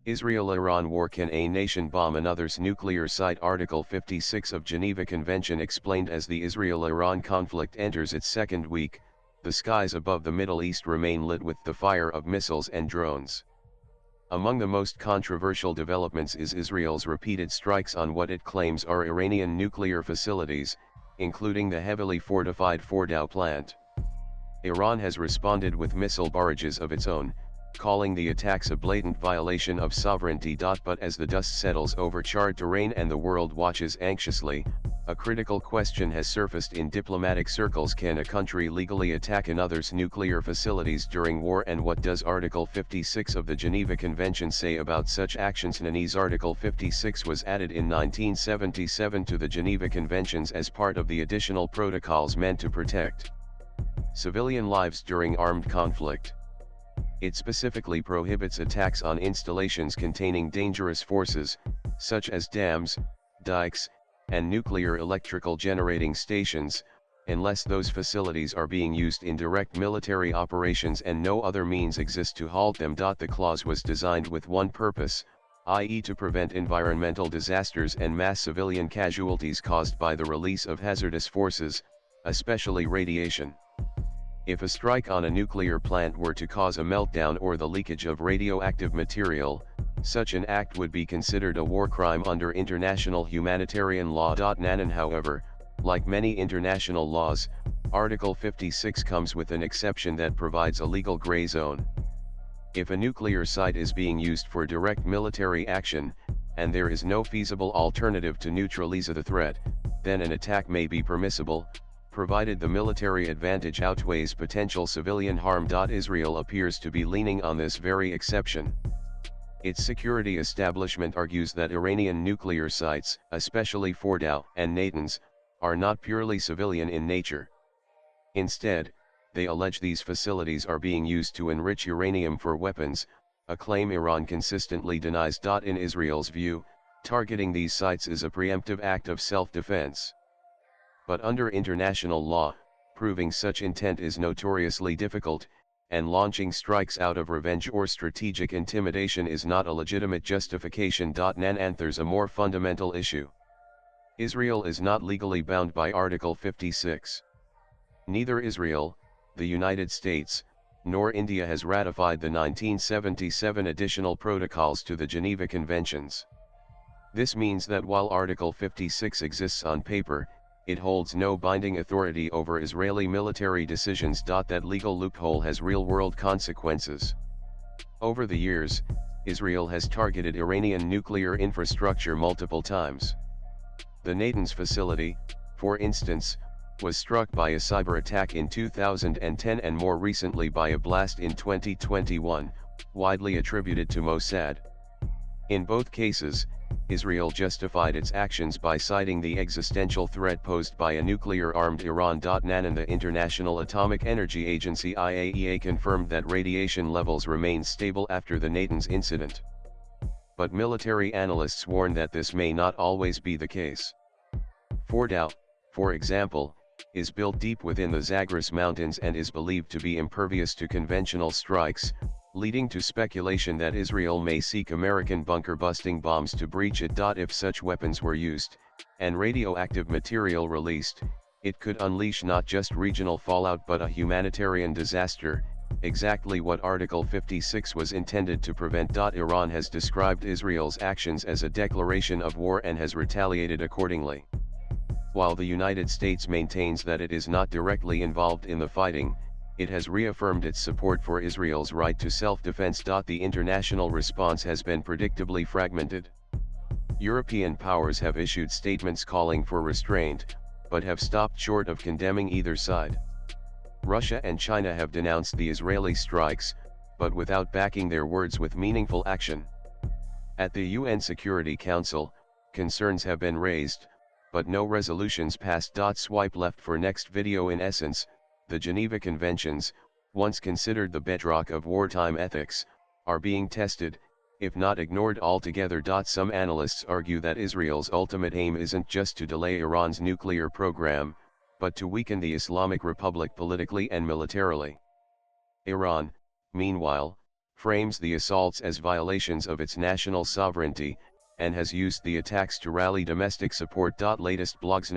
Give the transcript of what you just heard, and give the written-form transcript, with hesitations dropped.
Israel-Iran war: can a nation bomb another's nuclear site? Article 56 of Geneva Convention explained. As the Israel-Iran conflict enters its second week, the skies above the Middle East remain lit with the fire of missiles and drones. Among the most controversial developments is Israel's repeated strikes on what it claims are Iranian nuclear facilities, including the heavily fortified Fordow plant. Iran has responded with missile barrages of its own, calling the attacks a blatant violation of sovereignty. But as the dust settles over charred terrain and the world watches anxiously, a critical question has surfaced in diplomatic circles: can a country legally attack another's nuclear facilities during war, and what does Article 56 of the Geneva Convention say about such actions? Article 56 was added in 1977 to the Geneva Conventions as part of the additional protocols meant to protect civilian lives during armed conflict. It specifically prohibits attacks on installations containing dangerous forces, such as dams, dikes, and nuclear electrical generating stations, unless those facilities are being used in direct military operations and no other means exist to halt them. The clause was designed with one purpose, i.e. to prevent environmental disasters and mass civilian casualties caused by the release of hazardous forces, especially radiation. If a strike on a nuclear plant were to cause a meltdown or the leakage of radioactive material, such an act would be considered a war crime under international humanitarian law. However, like many international laws, Article 56 comes with an exception that provides a legal gray zone. If a nuclear site is being used for direct military action, and there is no feasible alternative to neutralize the threat, then an attack may be permissible, provided the military advantage outweighs potential civilian harm. Israel appears to be leaning on this very exception. Its security establishment argues that Iranian nuclear sites, especially Fordow and Natanz, are not purely civilian in nature. Instead, they allege these facilities are being used to enrich uranium for weapons, a claim Iran consistently denies. In Israel's view, targeting these sites is a preemptive act of self-defense. But under international law, proving such intent is notoriously difficult, and launching strikes out of revenge or strategic intimidation is not a legitimate justification. There's a more fundamental issue. Israel is not legally bound by Article 56. Neither Israel, the United States, nor India has ratified the 1977 additional protocols to the Geneva Conventions. This means that while Article 56 exists on paper, it holds no binding authority over Israeli military decisions. That legal loophole has real-world consequences. Over the years, Israel has targeted Iranian nuclear infrastructure multiple times. The Natanz facility, for instance, was struck by a cyber attack in 2010 and more recently by a blast in 2021, widely attributed to Mossad. In both cases, Israel justified its actions by citing the existential threat posed by a nuclear-armed Iran. The International Atomic Energy Agency (IAEA) confirmed that radiation levels remained stable after the Natanz incident. But military analysts warn that this may not always be the case. Fordow, for example, is built deep within the Zagros Mountains and is believed to be impervious to conventional strikes, leading to speculation that Israel may seek American bunker-busting bombs to breach it. If such weapons were used, and radioactive material released, it could unleash not just regional fallout but a humanitarian disaster, exactly what Article 56 was intended to prevent. Iran has described Israel's actions as a declaration of war and has retaliated accordingly. While the United States maintains that it is not directly involved in the fighting, it has reaffirmed its support for Israel's right to self-defense. The international response has been predictably fragmented. European powers have issued statements calling for restraint, but have stopped short of condemning either side. Russia and China have denounced the Israeli strikes, but without backing their words with meaningful action. At the UN Security Council, concerns have been raised, but no resolutions passed. Swipe left for next video. In essence, the Geneva Conventions, once considered the bedrock of wartime ethics, are being tested, if not ignored altogether. Some analysts argue that Israel's ultimate aim isn't just to delay Iran's nuclear program, but to weaken the Islamic Republic politically and militarily. Iran, meanwhile, frames the assaults as violations of its national sovereignty, and has used the attacks to rally domestic support. Latest blogs.